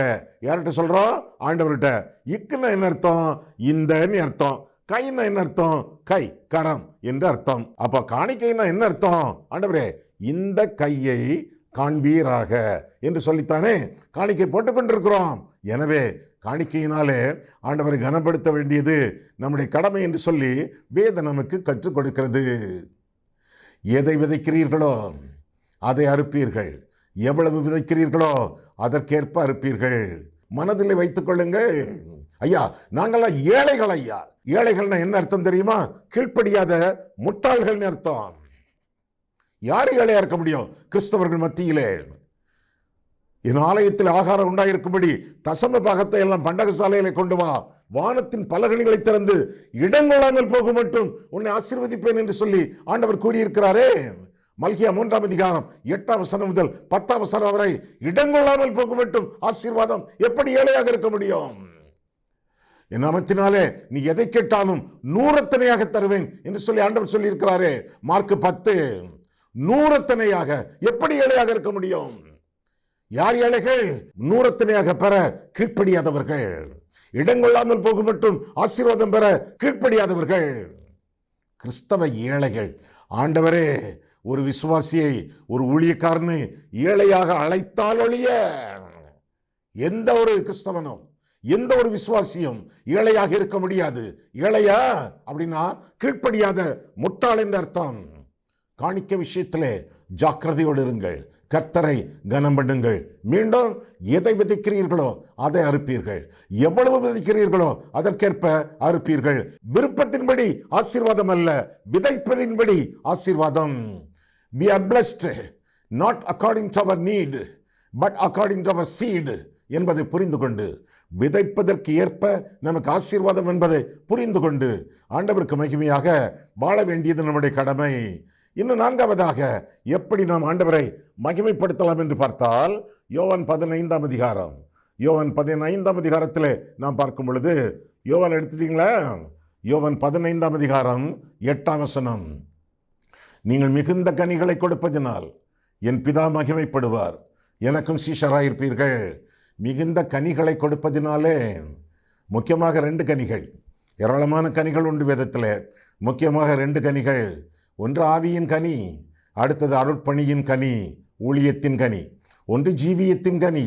யார்கிட்ட சொல்றோம்? ஆண்டவர்கிட்ட. இக்குன்னா என்ன அர்த்தம்? இந்தன்னு அர்த்தம். கைன்னா என்ன அர்த்தம்? கை, கரம் என்று அர்த்தம். அப்ப காணிக்கைன்னா என்ன அர்த்தம்? ஆண்டவரே, இந்த கையை காண்பீராக என்று சொல்லித்தானே காணிக்கை போட்டுக் கொண்டிருக்கிறோம். எனவே காணிக்கையினாலே ஆண்டவரை கனப்படுத்த வேண்டியது நம்முடைய கடமை என்று சொல்லி வேதம் நமக்கு கற்றுக் கொடுக்கிறது. எதை விதைக்கிறீர்களோ அதை அறுப்பீர்கள். எவ்வளவு விதைக்கிறீர்களோ அதற்கேற்ப அறுப்பீர்கள். மனதில் வைத்துக் கொள்ளுங்கள். ஐயா, நாங்கள்லாம் ஏழைகள். ஐயா, ஏழைகள்னா என்ன அர்த்தம் தெரியுமா? கீழ்ப்படியாத முட்டாள்கள் அர்த்தம். யாரு ஏழையா இருக்க முடியும்? கிறிஸ்தவர்கள் மத்தியிலே. என் ஆலயத்தில் ஆகாரம் உண்டாயிருக்கும்படி தசம பாகத்தை எல்லாம் பண்டக சாலையில கொண்டு வா, வானத்தின் பலகணிகளை திறந்து இடங்கொள்ளாமல் போக மட்டும் உன்னை ஆசீர்வதிப்பேன் என்று சொல்லி ஆண்டவர் கூறியிருக்கிறாரே. மல்கியா 3ஆம் அதிகாரம் 8ஆம் வசனம் முதல் 10ஆம் வசனம் வரை இடங்கொள்ளாமல் போக மட்டும் ஆசீர்வாதம். எப்படி ஏழையாக இருக்க முடியும்? என் நாமத்தினாலே நீ எதை கேட்டாலும் 100 தருவேன் என்று சொல்லி ஆண்டவர் சொல்லி இருக்கிறாரே. மார்க் 10. 100 எப்படி ஏழையாக இருக்க முடியும்? யார் ஏழைகள்? 100 பெற கீழ்ப்படியாதவர்கள். இடங்கொள்ளாமல் போக மட்டும் ஆசீர்வாதம் பெற கீழ்ப்படியாதவர்கள் கிறிஸ்தவ ஏழைகள். ஆண்டவரே, ஒரு விசுவாசியை, ஒரு ஊழியக்காரனை ஏழையாக அழைத்தால் ஒழிய எந்த ஒரு கிறிஸ்தவனும், எந்த ஒரு விசுவாசியும் ஏழையாக இருக்க முடியாது. ஏழையா அப்படின்னா கீழ்ப்படியாத முட்டாள் என்று அர்த்தம். காணிக்கை விஷயத்திலே ஜாக்கிரதையோடு இருங்கள். கர்த்தரை கனம் பண்ணுங்கள். மீண்டும், எதை விதைக்கிறீர்களோ அதை அறுப்பீர்கள். எவ்வளவு விதைக்கிறீர்களோ அதற்கேற்ப அறுப்பீர்கள். விருப்பத்தின்படி ஆசீர்வாதம் அல்ல, விதைப்பதின்படி ஆசீர்வாதம். We are blessed not according to our need but according to our seed என்பதை புரிந்து கொண்டு, விதைப்பதற்கு ஏற்ப நமக்கு ஆசீர்வாதம் என்பதை புரிந்து கொண்டு ஆண்டவருக்கு மகிமையாக வாழ வேண்டியது நம்முடைய கடமை. இன்னும் 4வதாக எப்படி நாம் ஆண்டவரை மகிமைப்படுத்தலாம் என்று பார்த்தால், யோவான் 15ஆம் அதிகாரம். யோவான் 15ஆம் அதிகாரத்தில் நாம் பார்க்கும் பொழுது, யோவான் எடுத்துட்டீங்களா? யோவான் 15ஆம் அதிகாரம் 8ஆம் வசனம். நீங்கள் மிகுந்த கனிகளை கொடுப்பதினால் என் பிதா மகிமைப்படுவார், எனக்கும் சீஷராயிருப்பீர்கள். மிகுந்த கனிகளை கொடுப்பதினாலே, முக்கியமாக 2 கனிகள். ஏராளமான கனிகள் உண்டு வேதத்தில். முக்கியமாக 2 கனிகள். ஒன்று ஆவியின் கனி, அடுத்தது அருட்பணியின் கனி, ஊழியத்தின் கனி. ஒன்று ஜீவியத்தின் கனி,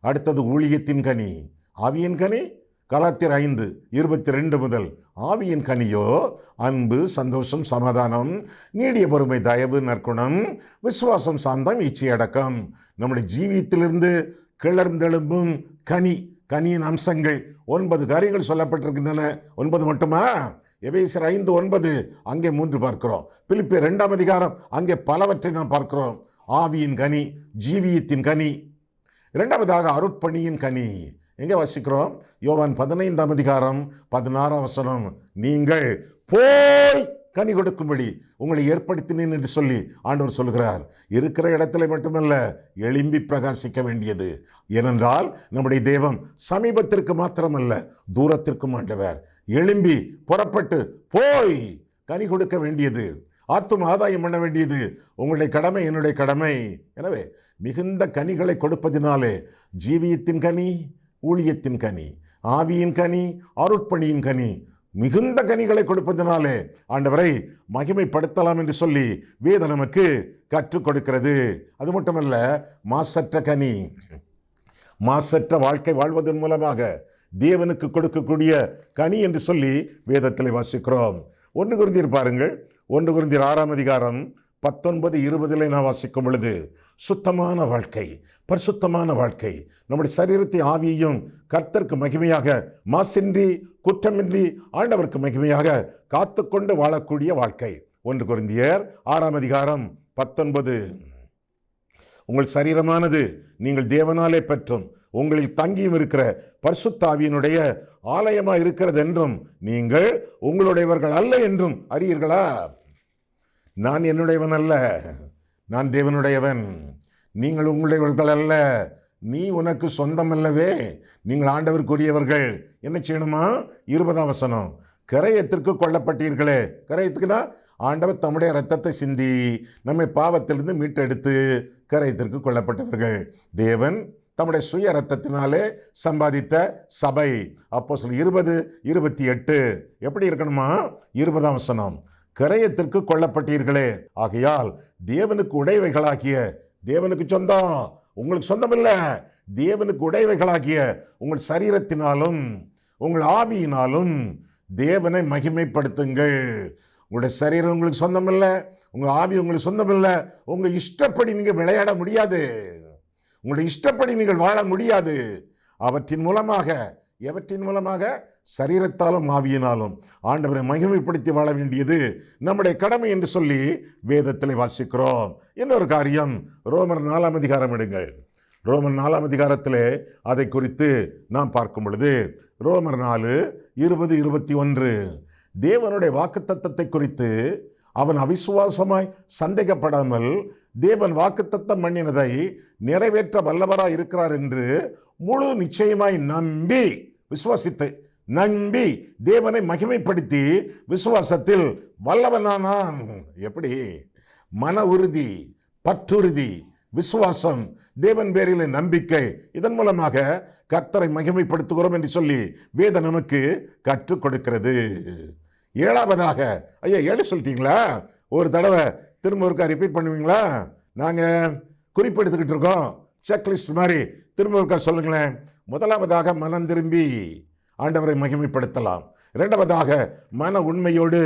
அடுத்தது ஊழியத்தின் கனி. ஆவியின் கனி கலாத்தியர் 5:22 முதல். ஆவியின் கனியோ அன்பு, சந்தோஷம், சமாதானம், நீடிய பொறுமை, தயவு, நற்குணம், விசுவாசம், சாந்தம், இச்சையடக்கம். நம்முடைய ஜீவியத்திலிருந்து கிளர்ந்தெழும்பும் கனி, கனியின் அம்சங்கள் 9 காரியங்கள் சொல்லப்பட்டிருக்கின்றன. 9 மட்டுமா? எபேசியர் 5:9 அங்கே 3 பார்க்கிறோம். பிலிப்பியர் 2ஆம் அதிகாரம் அங்கே பலவற்றை நாம் பார்க்கிறோம். ஆவியின் கனி, ஜீவியத்தின் கனி. 2வதாக அருட்பணியின் கனி. எங்கே வாசிக்கிறோம்? யோவான் 15ஆம் அதிகாரம் 16ஆம் வசனம். நீங்கள் போய் கனி கொடுக்கும்படி உங்களை ஏற்படுத்தினேன் என்று சொல்லி ஆண்டவர் சொல்கிறார். இருக்கிற இடத்துல மட்டுமல்ல, எழும்பி பிரகாசிக்க வேண்டியது. ஏனென்றால் நம்முடைய தேவம் சமீபத்திற்கு மாத்திரமல்ல, தூரத்திற்கும் ஆண்டவர். எழும்பி புறப்பட்டு போய் கனி கொடுக்க வேண்டியது, ஆத்தும ஆதாயம் பண்ண வேண்டியது உங்களுடைய கடமை, என்னுடைய கடமை. எனவே மிகுந்த கனிகளை கொடுப்பதினாலே ஜீவியத்தின் கனி, ஊழியத்தின் கனி, ஆவியின் கனி, அருட்பணியின் கனி, மிகுந்த கனிகளை கொடுப்பதனாலே ஆண்டவரை மகிமைப்படுத்தலாம் என்று சொல்லி வேதம் நமக்கு கற்றுக் கொடுக்கிறது. அது மட்டுமல்ல, மாசற்ற கனி, மாசற்ற வாழ்க்கை வாழ்வதன் மூலமாக தேவனுக்கு கொடுக்கக்கூடிய கனி என்று சொல்லி வேதத்தில் வாசிக்கிறோம். 1 கொரிந்தியர் பாருங்கள். 1 கொரிந்தியர் 6ஆம் அதிகாரம் 19:20 நான் வாசிக்கும் பொழுது சுத்தமான வாழ்க்கை, பரிசுத்தமான வாழ்க்கை, நம்முடைய சரீரத்தை ஆவியையும் கர்த்தருக்கு மகிமையாக மாசின்றி குற்றமின்றி ஆண்டவருக்கு மகிமையாக காத்துக்கொண்டு வாழக்கூடிய வாழ்க்கை. 1 கொரிந்தியர் 6:19. உங்கள் சரீரமானது நீங்கள் தேவனாலே பெற்றும் உங்களில் தங்கியும் இருக்கிற பரிசுத்த ஆவியினுடைய ஆலயமாக இருக்கிறது என்றும் நீங்கள் உங்களுடையவர்கள் அல்ல என்றும் அறியீர்களா? நான் என்னுடையவன் அல்ல, நான் தேவனுடையவன். நீங்கள் உங்களுடையவர்கள் அல்ல, நீ உனக்கு சொந்தம் அல்லவே, நீங்கள் ஆண்டவருக்குரியவர்கள். என்ன செய்யணுமா? 20ஆம் வசனம், கிரயத்திற்கு கொல்லப்பட்டீர்களே. கிரயத்துக்குன்னா ஆண்டவர் தம்முடைய இரத்தத்தை சிந்தி நம்மை பாவத்திலிருந்து மீட்டெடுத்து கிரயத்திற்கு கொல்லப்பட்டவர்கள். தேவன் தம்முடைய சுய இரத்தத்தினாலே சம்பாதித்த சபை. அப்போஸ்தலர் 20:28 எப்படி இருக்கணுமா? 20ஆம் வசனம், கிரயத்திற்கு கொல்லப்பட்டீர்களே, ஆகையால் தேவனுக்கு உடையவைகளாகிய, தேவனுக்கு சொந்தம், உங்களுக்கு சொந்தம் இல்லை, தேவனுக்கு உடையவைகளாகிய உங்கள் சரீரத்தினாலும் உங்கள் ஆவியினாலும் தேவனை மகிமைப்படுத்துங்கள். உங்களுடைய சரீரம் உங்களுக்கு சொந்தம் இல்லை, உங்கள் ஆவி உங்களுக்கு சொந்தம் இல்லை. உங்கள் இஷ்டப்படி நீங்கள் விளையாட முடியாது, உங்களுடைய இஷ்டப்படி நீங்கள் வாழ முடியாது. அவற்றின் மூலமாக, எவற்றின் மூலமாக? சரீரத்தாலும் ஆவியினாலும் ஆண்டவரை மகிமைப்படுத்தி வாழ வேண்டியது நம்முடைய கடமை என்று சொல்லி வேதத்தில் வாசிக்கிறோம். இன்னொரு காரியம், ரோமர் 4ஆம் அதிகாரம் எடுங்கள். ரோமர் 4ஆம் அதிகாரத்திலே அதை குறித்து நாம் பார்க்கும் பொழுது ரோமர் 4:20-21 தேவனுடைய வாக்குத்தத்தத்தை குறித்து அவன் அவிசுவாசமாய் சந்தேகப்படாமல் தேவன் வாக்குத்தத்தம் பண்ணினதை நிறைவேற்ற வல்லவராய் இருக்கிறார் என்று முழு நிச்சயமாய் நம்பி, விசுவாசித்து நம்பி தேவனை மகிமைப்படுத்தி விசுவாசத்தில் வல்லவனானான். எப்படி? மன உறுதி, பற்றுறுதி, விசுவாசம், தேவன் பேரிலே நம்பிக்கை, இதன் மூலமாக கர்த்தரை மகிமைப்படுத்துகிறோம் என்று சொல்லி வேதம் நமக்கு கற்றுக் கொடுக்கிறது. 7ஆவதாக, ஐயா 7 சொல்லிட்டீங்களா? ஒரு தடவை திரும்ப ஒருக்கா ரிப்பீட் பண்ணுவீங்களா? நாங்கள் குறிப்பெடுத்துக்கிட்டு இருக்கோம், செக்லிஸ்ட் மாதிரி. திரும்ப ஒருக்கா சொல்லுங்களேன். முதலாவதாக மனம் திரும்பி ஆண்டவரை மகிமைப்படுத்தலாம். 2ஆவதாக மன உண்மையோடு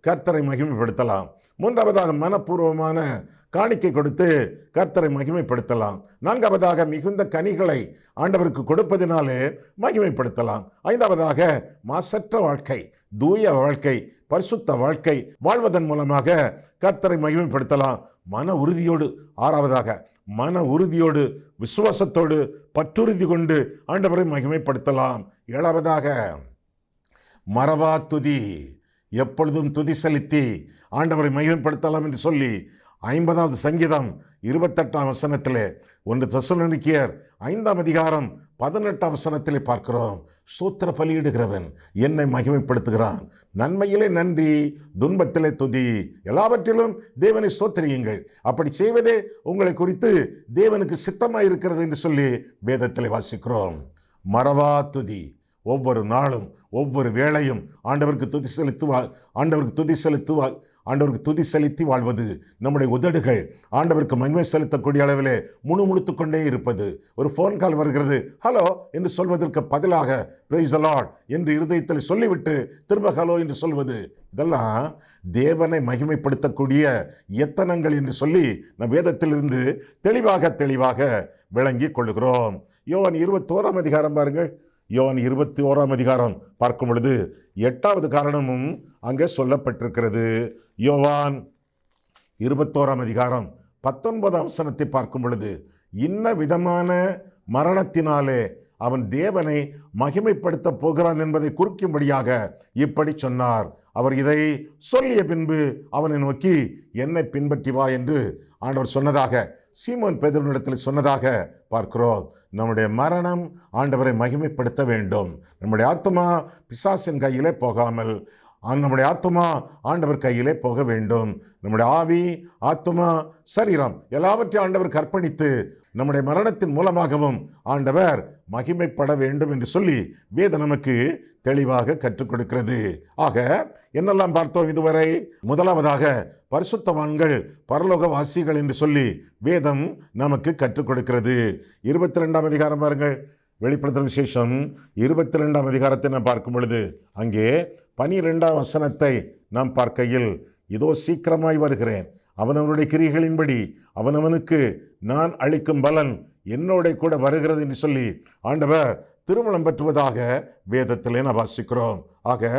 கர்த்தரை மகிமைப்படுத்தலாம். 3ஆவதாக மனப்பூர்வமான காணிக்கை கொடுத்து கர்த்தரை மகிமைப்படுத்தலாம். 4ஆவதாக மிகுந்த கனிகளை ஆண்டவருக்கு கொடுப்பதினாலே மகிமைப்படுத்தலாம். 5ஆவதாக மாசற்ற வாழ்க்கை, தூய வாழ்க்கை, பரிசுத்த வாழ்க்கை வாழ்வதன் மூலமாக கர்த்தரை மகிமைப்படுத்தலாம். மன உறுதியோடு, 6ஆவதாக மன உறுதியோடு விசுவாசத்தோடு பற்றுறுதி கொண்டு ஆண்டவரை மகிமைப்படுத்தலாம். 7ஆவதாக மறவா துதி, எப்பொழுதும் துதி செலுத்தி ஆண்டவரை மகிமைப்படுத்தலாம் என்று சொல்லி 50வது சங்கீதம் 28ஆம் வசனத்திலே, 1 தெசலோனிக்கேயர் 5ஆம் அதிகாரம் 18ஆம் வசனத்திலே பார்க்கிறோம். ஸ்தோத்திர பலியிடுகிறவன் என்னை மகிமைப்படுத்துகிறான், நன்மையிலே நன்றி, துன்பத்திலே துதி, எல்லாவற்றிலும் தேவனை ஸ்தோத்திரியுங்கள், அப்படி செய்வதே உங்களை குறித்து தேவனுக்கு சித்தமாக இருக்கிறது என்று சொல்லி வேதத்திலே வாசிக்கிறோம். மறவா துதி, ஒவ்வொரு நாளும் ஒவ்வொரு வேளையும் ஆண்டவருக்கு துதி செலுத்தி வாழ்வது. நம்முடைய உதடுகள் ஆண்டவருக்கு மகிமை செலுத்தக்கூடிய அளவிலே முணுமுணுத்து கொண்டே இருப்பது. ஒரு ஃபோன் கால் வருகிறது, ஹலோ என்று சொல்வதற்கு பதிலாக பிரைஸ் தி லார்ட் என்று இருதயத்தில் சொல்லிவிட்டு திரும்ப ஹலோ என்று சொல்வது. இதெல்லாம் தேவனை மகிமைப்படுத்தக்கூடிய எத்தனங்கள் என்று சொல்லி நம் வேதத்திலிருந்து தெளிவாக விளங்கி கொள்கிறோம். யோவான் 21ஆம் அதிகாரம் பாருங்கள். யோவான் 21ஆம் அதிகாரம் பார்க்கும் பொழுது 8வது காரணமும் அங்கே சொல்லப்பட்டிருக்கிறது. யோவான் 21ஆம் அதிகாரம் 19ஆம் வசனத்தை பார்க்கும் பொழுது, இன்ன விதமான மரணத்தினாலே அவன் தேவனை மகிமைப்படுத்த போகிறான் என்பதை குறிக்கும்படியாக இப்படி சொன்னார். அவர் இதை சொல்லிய பின்பு அவனை நோக்கி என்னை பின்பற்றி வா என்று ஆண்டவர் சொன்னதாக, சீமோன் பேதுருவினிடத்தில் சொன்னதாக பார்க்கிறோம். நம்முடைய மரணம் ஆண்டவரை மகிமைப்படுத்த வேண்டும். நம்முடைய ஆத்துமா பிசாசின் கையிலே போகாமல் நம்முடைய ஆத்துமா ஆண்டவர் கையிலே போக வேண்டும். நம்முடைய ஆவி, ஆத்துமா, சரீரம் எல்லாவற்றையும் ஆண்டவருக்கு அர்ப்பணித்து நம்முடைய மரணத்தின் மூலமாகவும் ஆண்டவர் மகிமைப்பட வேண்டும் என்று சொல்லி வேதம் நமக்கு தெளிவாக கற்றுக் கொடுக்கிறது. ஆக என்னெல்லாம் பார்த்தோம் இதுவரை? முதலாவதாக பரிசுத்தவான்கள் பரலோகவாசிகள் என்று சொல்லி வேதம் நமக்கு கற்றுக் கொடுக்கிறது. 22ஆம் அதிகாரம் பாருங்கள். வெளிப்படுத்தும் விசேஷம் 22ஆம் அதிகாரத்தை நாம் பார்க்கும் பொழுது அங்கே 12ஆம் வசனத்தை நாம் பார்க்கையில், இதோ சீக்கிரமாய் வருகிறேன், அவனவனுடைய கிரியைகளின்படி அவனவனுக்கு நான் அளிக்கும் பலன் என்னோட கூட வருகிறது என்று சொல்லி ஆண்டவர் திருமணம் பெற்றுவதாக வேதத்திலே நாம் வாசிக்கிறோம். ஆக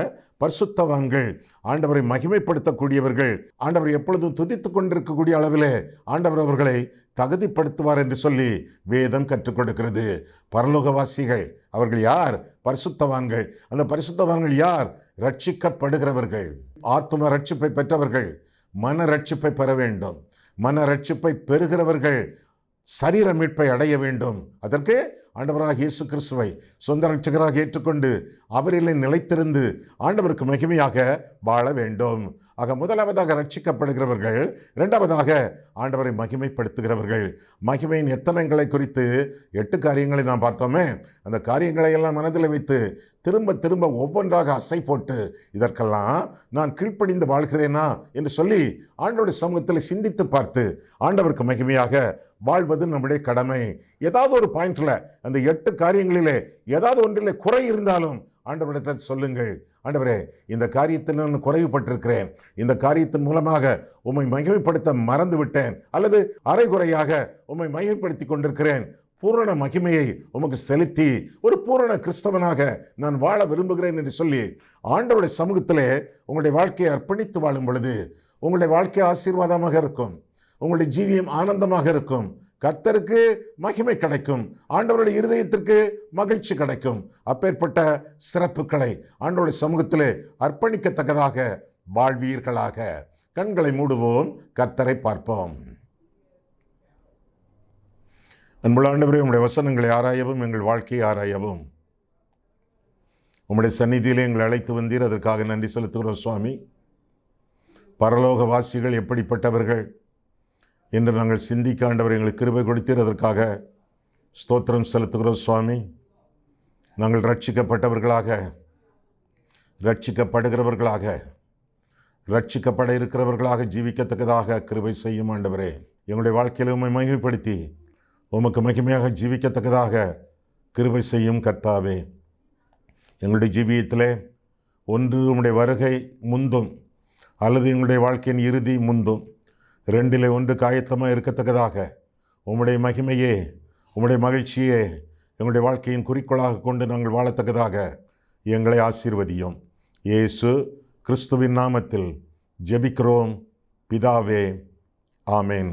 பரிசுத்தவான்கள், ஆண்டவரை மகிமைப்படுத்தக்கூடியவர்கள், ஆண்டவரை எப்பொழுதும் துதித்துக் கொண்டிருக்கக்கூடிய அளவிலே ஆண்டவர் அவர்களை தகுதிப்படுத்துவார் என்று சொல்லி வேதம் கற்றுக் கொடுக்கிறது. பரலோகவாசிகள் அவர்கள் யார்? பரிசுத்தவான்கள். அந்த பரிசுத்தவான்கள் யார்? ரட்சிக்கப்படுகிறவர்கள், ஆத்தும ரட்சிப்பை பெற்றவர்கள், மன ரட்சிப்பை பெற வேண்டும். மன ரட்சிப்பை பெறுகிறவர்கள் சரீர மீட்பை அடைய வேண்டும். அதற்கு ஆண்டவராக இயேசு கிறிஸ்துவை சொந்த ரட்சகராக ஏற்றுக்கொண்டு அவரிலே நிலைத்திருந்து ஆண்டவருக்கு மகிமையாக வாழ வேண்டும். ஆக முதலாவதாக ரட்சிக்கப்படுகிறவர்கள், இரண்டாவதாக ஆண்டவரை மகிமைப்படுத்துகிறவர்கள். மகிமையின் எத்தனைகளை குறித்து 8 காரியங்களை நாம் பார்த்தோமே. அந்த காரியங்களை எல்லாம் மனதில் வைத்து திரும்ப திரும்ப ஒவ்வொன்றாக அசை போட்டு இதற்கெல்லாம் நான் கீழ்ப்படிந்து வாழ்கிறேனா என்று சொல்லி ஆண்டவருடைய சமூகத்தில் சிந்தித்து பார்த்து ஆண்டவருக்கு மகிமையாக வாழ்வது நம்முடைய கடமை. ஏதாவது ஒரு பாயிண்ட்ல அந்த 8 காரியங்களிலே ஏதாவது ஒன்றிலே குறை இருந்தாலும் ஆண்டவரிடத்தில் சொல்லுங்கள். ஆண்டவரே, இந்த காரியத்தில் நான் குறைவுபட்டிருக்கிறேன், இந்த காரியத்தின் மூலமாக உம்மை மகிமைப்படுத்த மறந்து விட்டேன், அல்லது அரைகுறையாக உம்மை மகிமைப்படுத்தி கொண்டிருக்கிறேன். பூரண மகிமையை உமக்கு செலுத்தி ஒரு பூரண கிறிஸ்தவனாக நான் வாழ விரும்புகிறேன் என்று சொல்லி ஆண்டவருடைய சமூகத்திலே உங்களுடைய வாழ்க்கையை அர்ப்பணித்து வாழும் பொழுது உங்களுடைய வாழ்க்கை ஆசீர்வாதமாக இருக்கும், உங்களுடைய ஜீவியம் ஆனந்தமாக இருக்கும், கர்த்தருக்கு மகிமை கிடைக்கும், ஆண்டவருடைய இருதயத்திற்கு மகிழ்ச்சி கிடைக்கும். அப்பேற்பட்ட சிறப்புகளை ஆண்டவருடைய சமூகத்திலே அர்ப்பணிக்கத்தக்கதாக வாழ்வீர்களாக. கண்களை மூடுவோம், கர்த்தரை பார்ப்போம். அன்புள்ள ஆண்டவரே, உம்முடைய வசனங்களை ஆராயவும் எங்கள் வாழ்க்கையை ஆராயவும் உம்முடைய சந்நிதியிலே எங்களை அழைத்து வந்தீர். அதற்காக நன்றி செலுத்துகிறோம் சுவாமி. பரலோகவாசிகள் எப்படிப்பட்டவர்கள் என்று நாங்கள் சிந்திக்க ஆண்டவர் எங்களுக்கு கிருபை கொடுத்தீர். அதற்காக ஸ்தோத்திரம் செலுத்துகிறோம் சுவாமி. நாங்கள் ரட்சிக்கப்பட்டவர்களாக, ரட்சிக்கப்படுகிறவர்களாக, ரட்சிக்கப்பட இருக்கிறவர்களாக ஜீவிக்கத்தக்கதாக கிருபை செய்யும் ஆண்டவரே. எங்களுடைய வாழ்க்கையில் உம்மை மகிமைப்படுத்தி உமக்கு மகிமையாக ஜீவிக்கத்தக்கதாக கிருபை செய்யும் கர்த்தாவே. எங்களுடைய ஜீவியத்திலே ஒன்று உம்முடைய வருகை முந்தும், அல்லது எங்களுடைய வாழ்க்கையின் இறுதி முந்தும். 2 ஒன்று காயத்தமாக இருக்கத்தக்கதாக உம்முடைய மகிமையே, உம்முடைய மகிழ்ச்சியே எங்களுடைய வாழ்க்கையின் குறிக்கோளாக கொண்டு நாங்கள் வாழத்தக்கதாக எங்களை ஆசீர்வதியும். இயேசு கிறிஸ்துவின் நாமத்தில் ஜெபிக்கிறோம் பிதாவே, ஆமேன்.